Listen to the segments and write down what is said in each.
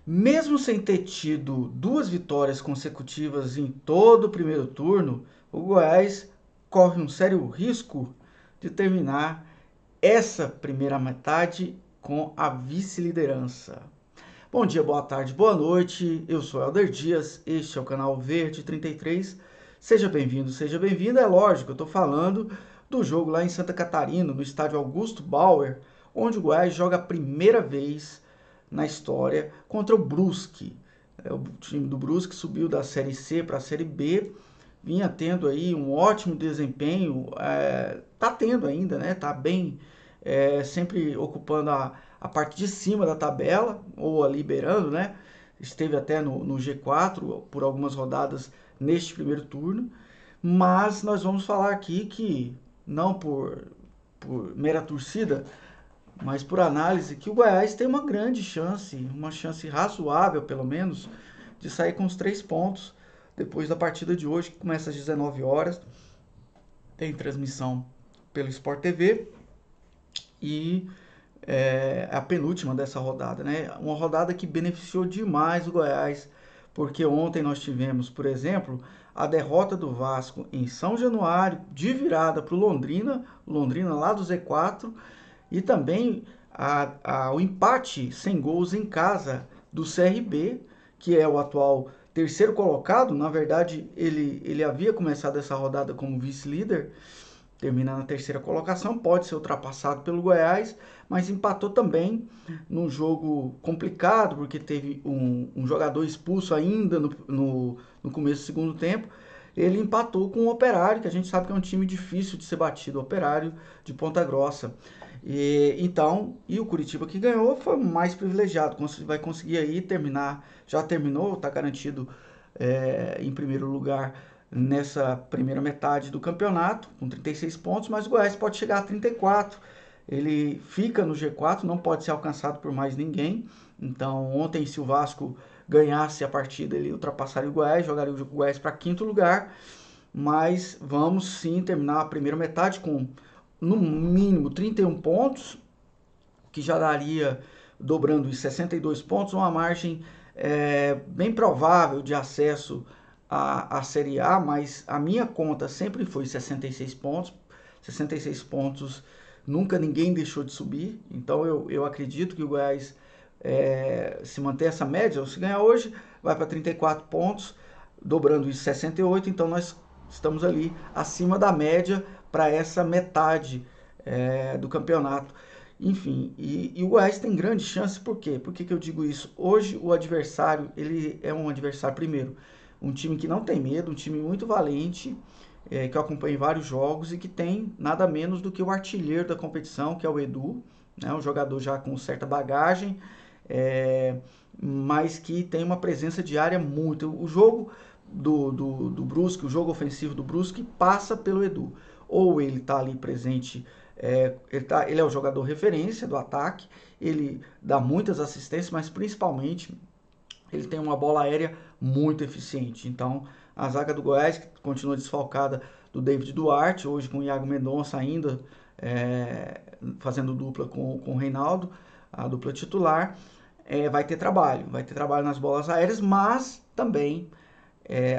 Mesmo sem ter tido duas vitórias consecutivas em todo o primeiro turno, o Goiás corre um sério risco de terminar essa primeira metade com a vice-liderança. Bom dia, boa tarde, boa noite. Eu sou Helder Dias, este é o canal Verde 33. Seja bem-vindo, seja bem-vinda. É lógico, eu estou falando do jogo lá em Santa Catarina, no estádio Augusto Bauer, onde o Goiás joga a primeira vez na história contra o Brusque. O time do Brusque subiu da Série C para a Série B, vinha tendo aí um ótimo desempenho, tá tendo ainda, né? Tá bem, sempre ocupando a parte de cima da tabela, ou ali beirando, né? Esteve até no G4 por algumas rodadas neste primeiro turno, mas nós vamos falar aqui que, não por mera torcida, mas por análise, que o Goiás tem uma grande chance, uma chance razoável pelo menos, de sair com os 3 pontos depois da partida de hoje, que começa às 19 horas. Tem transmissão pelo Sport TV e a penúltima dessa rodada, né? Uma rodada que beneficiou demais o Goiás, porque ontem nós tivemos, por exemplo, a derrota do Vasco em São Januário, de virada para o Londrina, Londrina lá do Z4, e também o empate sem gols em casa do CRB, que é o atual terceiro colocado. Na verdade, ele havia começado essa rodada como vice-líder, termina na terceira colocação, pode ser ultrapassado pelo Goiás, mas empatou também num jogo complicado, porque teve um jogador expulso ainda no começo do segundo tempo. Ele empatou com o Operário, que a gente sabe que é um time difícil de ser batido, o Operário de Ponta Grossa. E o Curitiba que ganhou foi mais privilegiado, vai conseguir aí terminar, já terminou, está garantido em primeiro lugar nessa primeira metade do campeonato, com 36 pontos, mas o Goiás pode chegar a 34. Ele fica no G4, não pode ser alcançado por mais ninguém. Então, ontem, se o Vasco ganhasse a partida, ele ultrapassaria o Goiás, jogaria o Goiás para quinto lugar. Mas vamos sim terminar a primeira metade com, no mínimo, 31 pontos, que já daria, dobrando os 62 pontos, uma margem bem provável de acesso à Série A, mas a minha conta sempre foi 66 pontos. 66 pontos nunca ninguém deixou de subir, então eu acredito que o Goiás, se manter essa média, ou se ganhar hoje, vai para 34 pontos, dobrando os 68, então nós estamos ali acima da média para essa metade do campeonato. Enfim, e o Goiás tem grande chance, por quê? Por que eu digo isso? Hoje o adversário, ele é um adversário, primeiro, um time que não tem medo, um time muito valente, que eu acompanho em vários jogos e que tem nada menos do que o artilheiro da competição, que é o Edu, né? Um jogador já com certa bagagem, mas que tem uma presença diária muito. O jogo do Brusque, o jogo ofensivo do Brusque passa pelo Edu. Ou ele está ali presente, ele é o jogador referência do ataque, ele dá muitas assistências, mas principalmente ele tem uma bola aérea muito eficiente. Então, a zaga do Goiás, que continua desfalcada do David Duarte, hoje com o Iago Mendonça ainda fazendo dupla com o Reinaldo, a dupla titular, vai ter trabalho nas bolas aéreas, mas também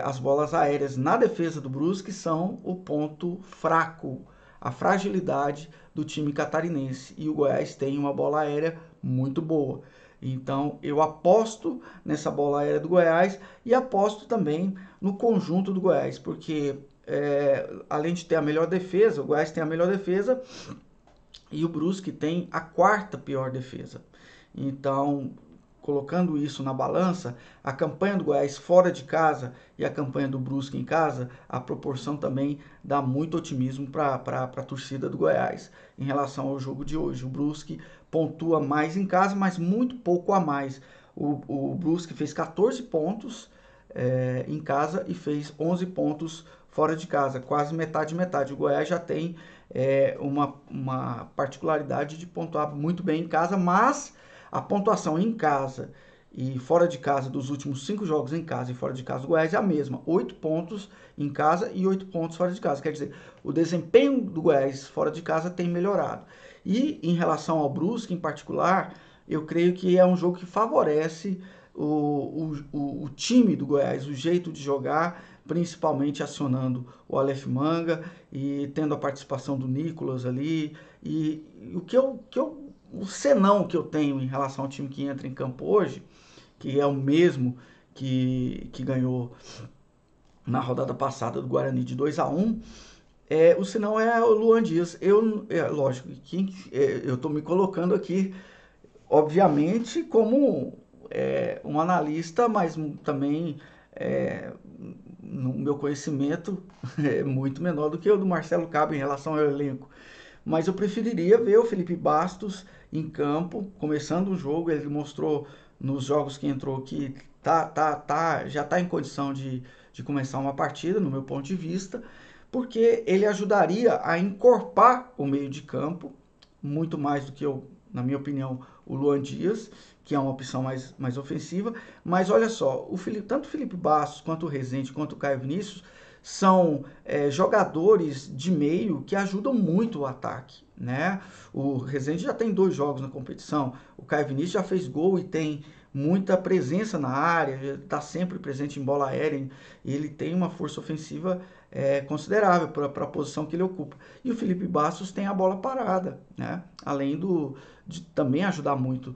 as bolas aéreas na defesa do Brusque são o ponto fraco, a fragilidade do time catarinense. E o Goiás tem uma bola aérea muito boa. Então eu aposto nessa bola aérea do Goiás e aposto também no conjunto do Goiás, porque além de ter a melhor defesa, o Goiás tem a melhor defesa e o Brusque tem a quarta pior defesa. Então, colocando isso na balança, a campanha do Goiás fora de casa e a campanha do Brusque em casa, a proporção também dá muito otimismo para a torcida do Goiás em relação ao jogo de hoje. O Brusque pontua mais em casa, mas muito pouco a mais. O Brusque fez 14 pontos em casa e fez 11 pontos fora de casa, quase metade metade. O Goiás já tem uma particularidade de pontuar muito bem em casa, mas a pontuação em casa e fora de casa dos últimos 5 jogos em casa e fora de casa do Goiás é a mesma. 8 pontos em casa e 8 pontos fora de casa. Quer dizer, o desempenho do Goiás fora de casa tem melhorado. E em relação ao Brusque em particular, eu creio que é um jogo que favorece o time do Goiás, o jeito de jogar, principalmente acionando o Aleph Manga e tendo a participação do Nicolas ali. E o senão que eu tenho em relação ao time que entra em campo hoje, que é o mesmo que ganhou na rodada passada do Guarani de 2-1, o senão é o Luan Dias. Lógico, eu estou me colocando aqui, obviamente, como um analista, mas também no meu conhecimento é muito menor do que o do Marcelo Cabo em relação ao elenco. Mas eu preferiria ver o Felipe Bastos em campo, começando o jogo. Ele mostrou nos jogos que entrou que já está em condição de começar uma partida, no meu ponto de vista, porque ele ajudaria a encorpar o meio de campo, muito mais do que, na minha opinião, o Luan Dias, que é uma opção mais ofensiva. Mas olha só, tanto o Felipe Bastos, quanto o Rezende, quanto o Caio Vinícius, são jogadores de meio que ajudam muito o ataque, né? O Rezende já tem 2 jogos na competição, o Caio Vinícius já fez gol e tem muita presença na área, está sempre presente em bola aérea, e ele tem uma força ofensiva considerável para a posição que ele ocupa. E o Felipe Bastos tem a bola parada, né? Além de também ajudar muito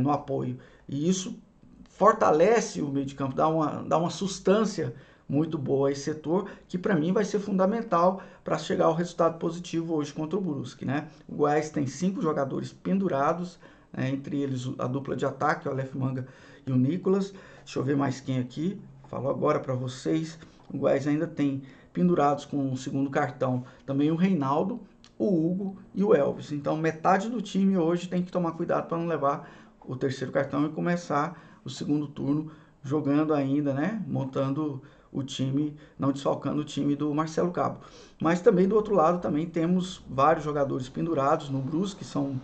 no apoio. E isso fortalece o meio de campo, dá uma sustância muito boa a esse setor, que para mim vai ser fundamental para chegar ao resultado positivo hoje contra o Brusque, né? O Goiás tem 5 jogadores pendurados, né? Entre eles a dupla de ataque, o Aleph Manga e o Nicolas. Deixa eu ver mais quem aqui. Falo agora para vocês. O Goiás ainda tem pendurados com o segundo cartão também o Reinaldo, o Hugo e o Elvis. Então metade do time hoje tem que tomar cuidado para não levar o terceiro cartão e começar o segundo turno jogando ainda, né? Montando o time, não desfalcando o time do Marcelo Cabo. Mas também do outro lado também temos vários jogadores pendurados no Brusque, que são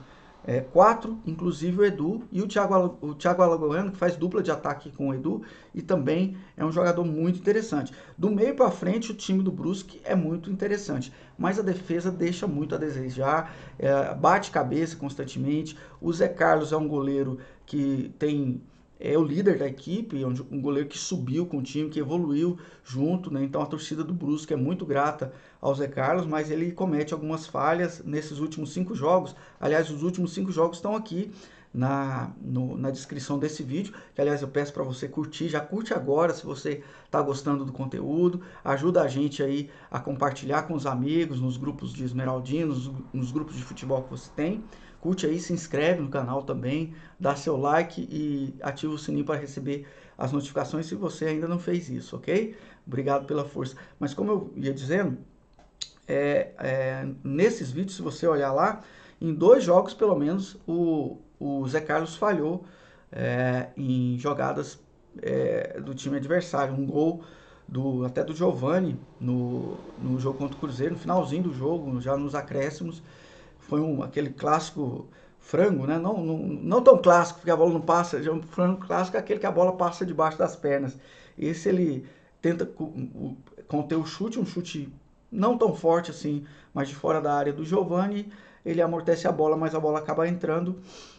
4, inclusive o Edu e o Thiago Alagoano, que faz dupla de ataque com o Edu e também é um jogador muito interessante. Do meio para frente, o time do Brusque é muito interessante, mas a defesa deixa muito a desejar, bate cabeça constantemente. O Zé Carlos é um goleiro que é o líder da equipe, um goleiro que subiu com o time, que evoluiu junto, né? Então a torcida do Brusque é muito grata ao Zé Carlos, mas ele comete algumas falhas nesses últimos 5 jogos. Aliás, os últimos 5 jogos estão aqui na descrição desse vídeo, que aliás eu peço para você curtir, já curte agora se você está gostando do conteúdo, ajuda a gente aí a compartilhar com os amigos, nos grupos de esmeraldinos, nos grupos de futebol que você tem. Curte aí, se inscreve no canal também, dá seu like e ativa o sininho para receber as notificações se você ainda não fez isso, ok? Obrigado pela força. Mas como eu ia dizendo, nesses vídeos, se você olhar lá, em 2 jogos pelo menos, o Zé Carlos falhou em jogadas do time adversário. Um gol até do Giovani no jogo contra o Cruzeiro, no finalzinho do jogo, já nos acréscimos. Foi aquele clássico frango, né? Não tão clássico, porque a bola não passa. Já um frango clássico é aquele que a bola passa debaixo das pernas. Esse ele tenta conter o chute, um chute não tão forte assim, mas de fora da área do Giovani. Ele amortece a bola, mas a bola acaba entrando.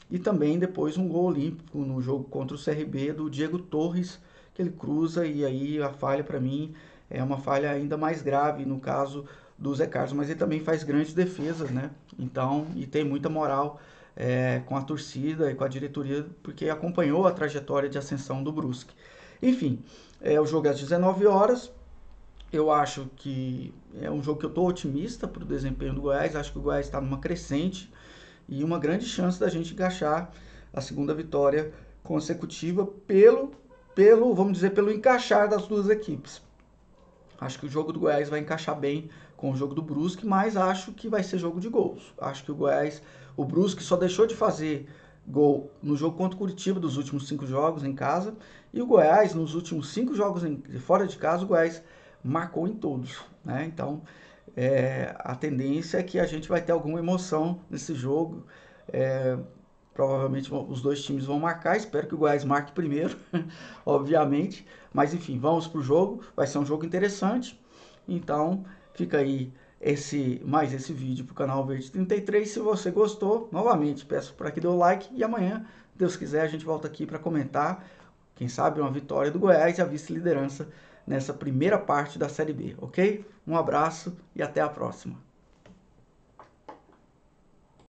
E também depois um gol olímpico no jogo contra o CRB do Diego Torres, que ele cruza, e aí a falha para mim é uma falha ainda mais grave no caso do Zé Carlos, mas ele também faz grandes defesas, né? Então, e tem muita moral com a torcida e com a diretoria, porque acompanhou a trajetória de ascensão do Brusque. Enfim, o jogo é às 19 horas. Eu acho que é um jogo que eu estou otimista para o desempenho do Goiás. Acho que o Goiás está numa crescente e uma grande chance da gente encaixar a segunda vitória consecutiva vamos dizer, pelo encaixar das duas equipes. Acho que o jogo do Goiás vai encaixar bem com o jogo do Brusque, mas acho que vai ser jogo de gols. Acho que o Brusque só deixou de fazer gol no jogo contra o Curitiba dos últimos 5 jogos em casa, e o Goiás, nos últimos 5 jogos fora de casa, o Goiás marcou em todos, né? Então, a tendência é que a gente vai ter alguma emoção nesse jogo. Provavelmente os 2 times vão marcar, espero que o Goiás marque primeiro, obviamente. Mas enfim, vamos pro jogo, vai ser um jogo interessante. Então, fica aí mais esse vídeo pro canal Verde 33. Se você gostou, novamente, peço para que dê o like. E amanhã, Deus quiser, a gente volta aqui para comentar Quem sabe uma vitória do Goiás e a vice-liderança nessa primeira parte da Série B, ok? Um abraço e até a próxima.